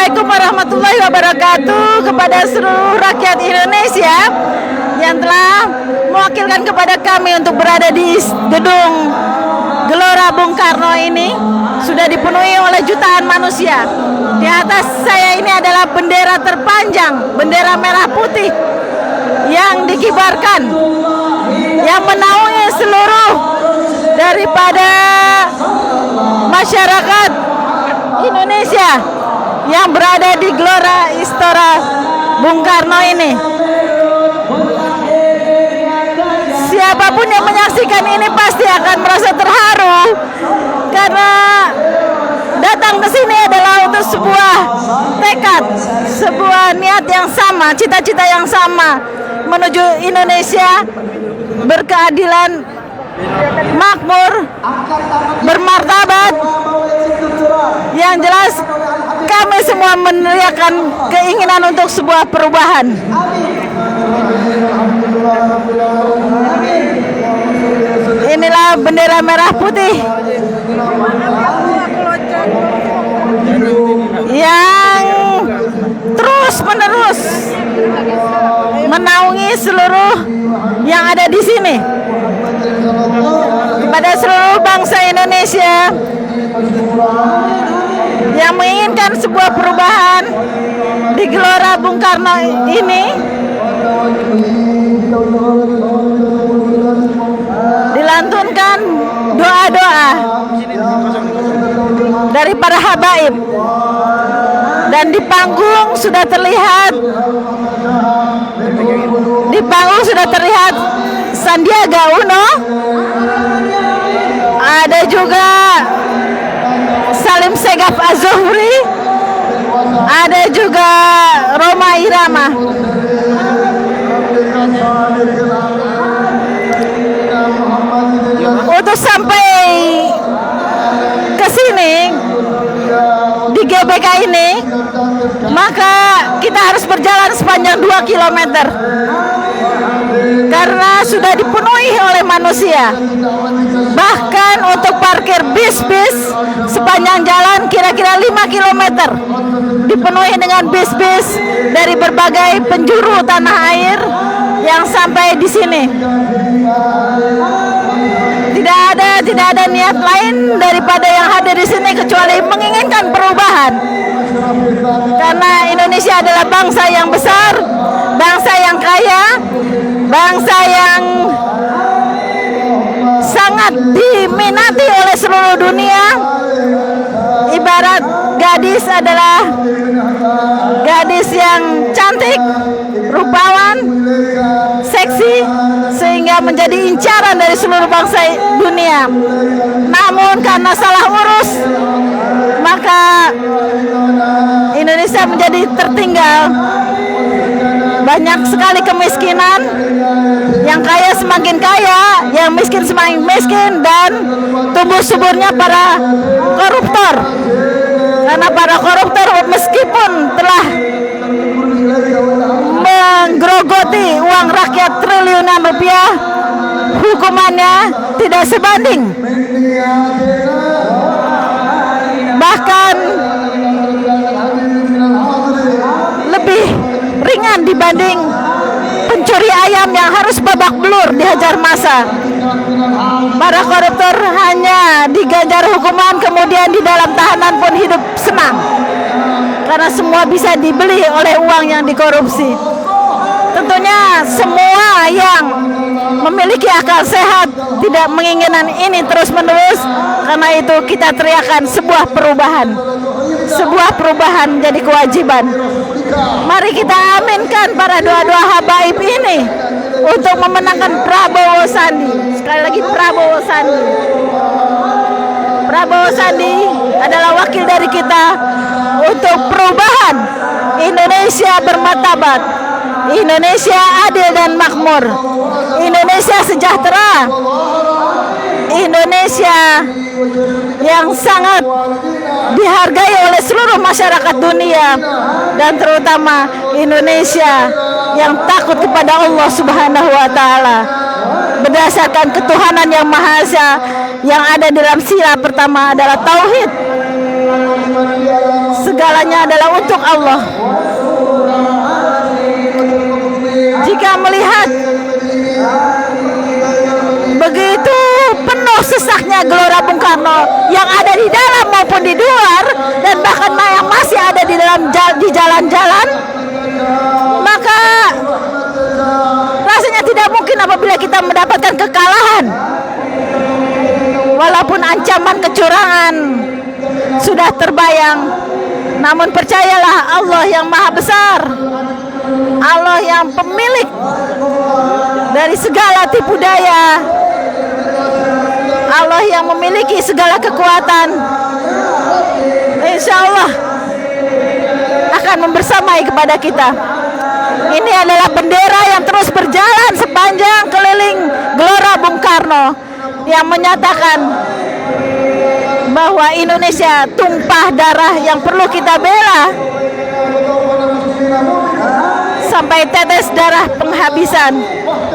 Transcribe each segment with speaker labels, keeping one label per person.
Speaker 1: Assalamualaikum warahmatullahi wabarakatuh kepada seluruh rakyat Indonesia yang telah mewakilkan kepada kami untuk berada di gedung Gelora Bung Karno ini. Sudah dipenuhi oleh jutaan manusia. Di atas saya ini adalah bendera terpanjang, bendera merah putih yang dikibarkan, yang menaungi seluruh daripada masyarakat Indonesia yang berada di Gelora Istora Bung Karno ini. Siapapun yang menyaksikan ini pasti akan merasa terharu karena datang ke sini adalah untuk sebuah tekad, sebuah niat yang sama, cita-cita yang sama menuju Indonesia berkeadilan, makmur, bermartabat. Yang jelas kami semua meneriakan keinginan untuk sebuah perubahan. Inilah bendera merah putih yang terus-menerus menaungi seluruh yang ada di sini. Kepada seluruh bangsa Indonesia yang menginginkan sebuah perubahan di Gelora Bung Karno ini, dilantunkan doa-doa dari para habaib, dan di panggung sudah terlihat Sandiaga Uno, ada juga Salim Segaf Az-Zuhri, ada juga Rhoma Irama. Untuk sampai ke sini di GBK ini, maka kita harus berjalan sepanjang 2 km karena sudah dipenuhi oleh manusia. Bahkan untuk parkir bis-bis sepanjang jalan kira-kira 5 km dipenuhi dengan bis-bis dari berbagai penjuru tanah air yang sampai di sini. Tidak ada niat lain daripada yang hadir di sini kecuali menginginkan perubahan. Karena Indonesia adalah bangsa yang besar, bangsa yang kaya, bangsa yang sangat diminati oleh seluruh dunia. Ibarat gadis adalah gadis yang cantik, rupawan, seksi, sehingga menjadi incaran dari seluruh bangsa dunia. Namun karena salah urus, maka Indonesia menjadi tertinggal. Banyak sekali kemiskinan, yang kaya semakin kaya, yang miskin semakin miskin, dan tumbuh suburnya para koruptor. Karena para koruptor meskipun telah menggerogoti uang rakyat triliunan rupiah, hukumannya tidak sebanding, bahkan lebih ringan dibanding pencuri ayam yang harus babak belur dihajar massa. Para koruptor hanya diganjar hukuman, kemudian di dalam tahanan pun hidup senang karena semua bisa dibeli oleh uang yang dikorupsi. Tentunya semua yang memiliki akal sehat tidak menginginkan ini terus-menerus. Karena itu kita teriakan sebuah perubahan. Sebuah perubahan menjadi kewajiban. Mari kita aminkan para doa-doa habaib ini untuk memenangkan Prabowo Sandi. Sekali lagi Prabowo Sandi. Prabowo Sandi adalah wakil dari kita untuk perubahan Indonesia bermartabat, Indonesia adil dan makmur, Indonesia sejahtera, Indonesia yang sangat dihargai oleh seluruh masyarakat dunia, dan terutama Indonesia yang takut kepada Allah Subhanahu wa Ta'ala berdasarkan ketuhanan yang Maha Esa. Yang ada dalam sila pertama adalah tauhid. Segala segalanya adalah untuk Allah. Jika melihat begitu penuh sesaknya Gelora Bung Karno yang ada di dalam maupun di luar, dan bahkan yang masih ada di jalan-jalan, maka rasanya tidak mungkin apabila kita mendapatkan kekalahan. Walaupun ancaman kecurangan sudah terbayang, namun percayalah, Allah yang maha besar, Allah yang pemilik dari segala tipu daya, Allah yang memiliki segala kekuatan, insya Allah akan membersamai kepada kita. Ini adalah bendera yang terus berjalan sepanjang keliling Gelora Bung Karno, yang menyatakan bahwa Indonesia tumpah darah yang perlu kita bela sampai tetes darah penghabisan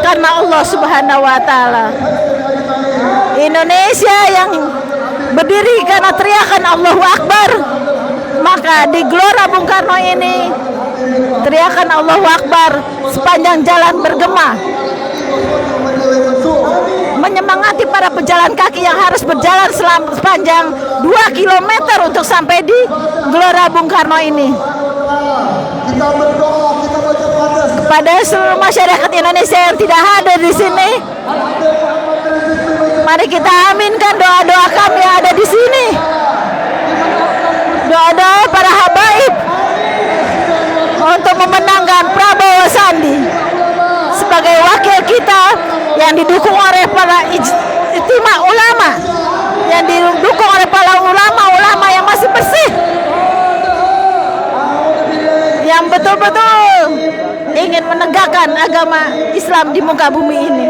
Speaker 1: karena Allah Subhanahu wa Ta'ala. Indonesia yang berdiri karena teriakan Allahu Akbar, maka di Gelora Bung Karno ini teriakan Allahu Akbar sepanjang jalan bergema, menyemangati para pejalan kaki yang harus berjalan sepanjang 2 km untuk sampai di Gelora Bung Karno ini. Kepada seluruh masyarakat Indonesia yang tidak hadir di sini, mari kita aminkan doa-doa kami yang ada di sini, doa-doa para habaib untuk memenangkan Prabowo Sandi sebagai wakil kita yang didukung oleh para ijtima ulama, yang didukung oleh para ulama-ulama yang masih bersih, yang betul-betul ingin menegakkan agama Islam di muka bumi ini.